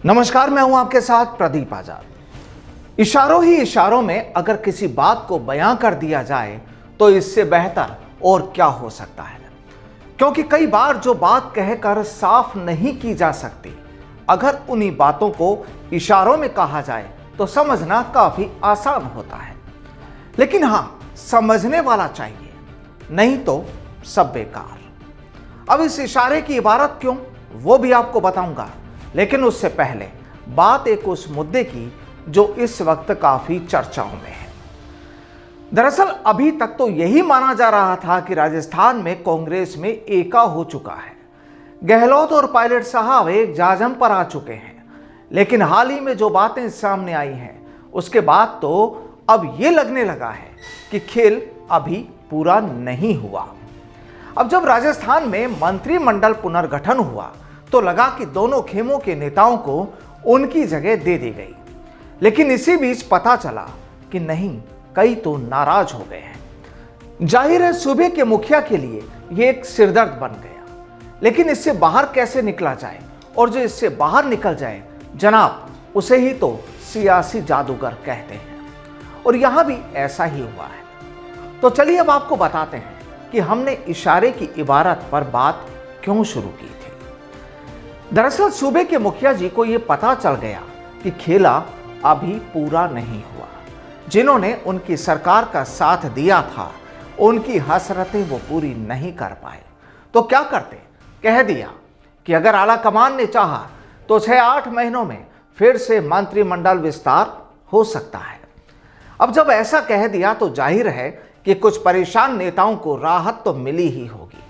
नमस्कार, मैं हूं आपके साथ प्रदीप आजाद। इशारों ही इशारों में अगर किसी बात को बयां कर दिया जाए तो इससे बेहतर और क्या हो सकता है, क्योंकि कई बार जो बात कहकर साफ नहीं की जा सकती, अगर उन्हीं बातों को इशारों में कहा जाए तो समझना काफी आसान होता है। लेकिन हां, समझने वाला चाहिए, नहीं तो सब बेकार। अब इस इशारे की इबारत क्यों, वो भी आपको बताऊंगा, लेकिन उससे पहले बात एक उस मुद्दे की जो इस वक्त काफी चर्चाओं में है। दरअसल अभी तक तो यही माना जा रहा था कि राजस्थान में कांग्रेस में एका हो चुका है। गहलोत और पायलट साहब एक जाजम पर आ चुके हैं। लेकिन हाल ही में जो बातें सामने आई हैं, उसके बाद तो अब ये लगने लगा है कि खेल अभी पूरा नहीं हुआ। अब जब राजस्थान में मंत्रिमंडल पुनर्गठन हुआ तो लगा कि दोनों खेमों के नेताओं को उनकी जगह दे दी गई। लेकिन इसी बीच पता चला कि नहीं, कई तो नाराज हो गए हैं। जाहिर है सूबे के मुखिया के लिए यह एक सिरदर्द बन गया। लेकिन इससे बाहर कैसे निकला जाए, और जो इससे बाहर निकल जाए जनाब, उसे ही तो सियासी जादूगर कहते हैं। और यहां भी ऐसा ही हुआ है। तो चलिए अब आपको बताते हैं कि हमने इशारे की इबारत पर बात क्यों शुरू की थी। दरअसल सूबे के मुखिया जी को यह पता चल गया कि खेला अभी पूरा नहीं हुआ। जिन्होंने उनकी सरकार का साथ दिया था, उनकी हसरतें वो पूरी नहीं कर पाए। तो क्या करते, कह दिया कि अगर आला कमान ने चाहा तो 6-8 महीनों में फिर से मंत्रिमंडल विस्तार हो सकता है। अब जब ऐसा कह दिया तो जाहिर है कि कुछ परेशान नेताओं को राहत तो मिली ही होगी।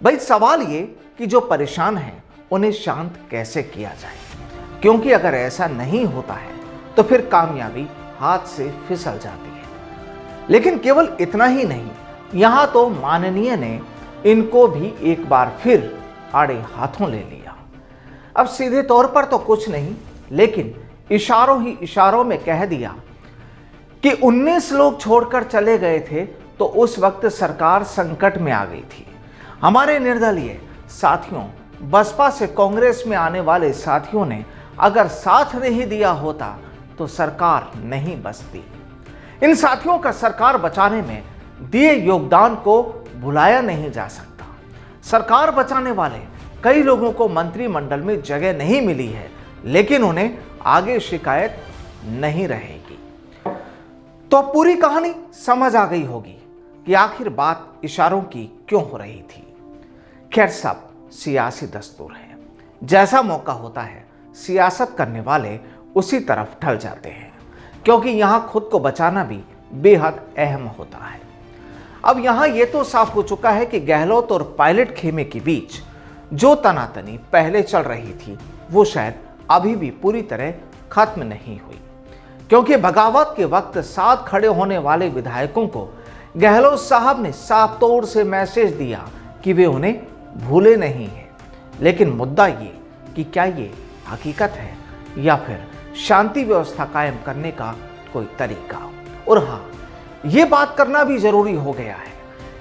भाई सवाल ये कि जो परेशान हैं उन्हें शांत कैसे किया जाए, क्योंकि अगर ऐसा नहीं होता है तो फिर कामयाबी हाथ से फिसल जाती है। लेकिन केवल इतना ही नहीं, यहां तो माननीय ने इनको भी एक बार फिर आड़े हाथों ले लिया। अब सीधे तौर पर तो कुछ नहीं, लेकिन इशारों ही इशारों में कह दिया कि 19 लोग छोड़कर चले गए थे तो उस वक्त सरकार संकट में आ गई थी। हमारे निर्दलीय साथियों, बसपा से कांग्रेस में आने वाले साथियों ने अगर साथ नहीं दिया होता तो सरकार नहीं बचती। इन साथियों का सरकार बचाने में दिए योगदान को भुलाया नहीं जा सकता। सरकार बचाने वाले कई लोगों को मंत्रिमंडल में जगह नहीं मिली है, लेकिन उन्हें आगे शिकायत नहीं रहेगी। तो पूरी कहानी समझ आ गई होगी कि आखिर बात इशारों की क्यों हो रही थी। खैर, सब सियासी दस्तूर है। जैसा मौका होता है सियासत करने वाले उसी तरफ ढल जाते हैं, क्योंकि यहां खुद को बचाना भी बेहद अहम होता है। अब यहां यह तो साफ हो चुका है कि गहलोत और पायलट खेमे के बीच जो तनातनी पहले चल रही थी वो शायद अभी भी पूरी तरह खत्म नहीं हुई, क्योंकि बगावत के वक्त साथ खड़े होने वाले विधायकों को गहलोत साहब ने साफ तौर से मैसेज दिया कि वे उन्हें भूले नहीं हैं। लेकिन मुद्दा ये कि क्या ये हकीकत है या फिर शांति व्यवस्था कायम करने का कोई तरीका। और हाँ, ये बात करना भी जरूरी हो गया है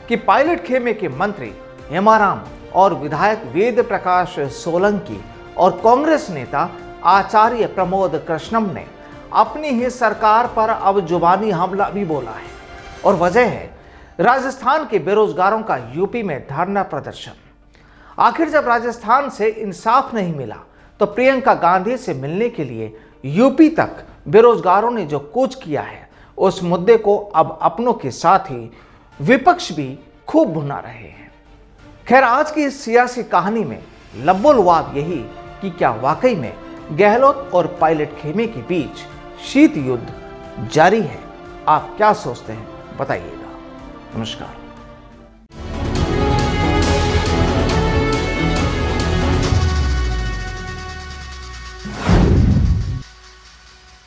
कि पायलट खेमे के मंत्री हेमाराम और विधायक वेद प्रकाश सोलंकी और कांग्रेस नेता आचार्य प्रमोद कृष्णम ने अपनी ही सरकार पर अब जुबानी हमला भी बोला है। और वजह है राजस्थान के बेरोजगारों का यूपी में धरना प्रदर्शन। आखिर जब राजस्थान से इंसाफ नहीं मिला तो प्रियंका गांधी से मिलने के लिए यूपी तक बेरोजगारों ने जो कूच किया है, उस मुद्दे को अब अपनों के साथ ही विपक्ष भी खूब भुना रहे हैं। खैर, आज की इस सियासी कहानी में लब्बो-लुआब यही कि क्या वाकई में गहलोत और पायलट खेमे के बीच शीत युद्ध जारी है। आप क्या सोचते हैं, बताइएगा। नमस्कार।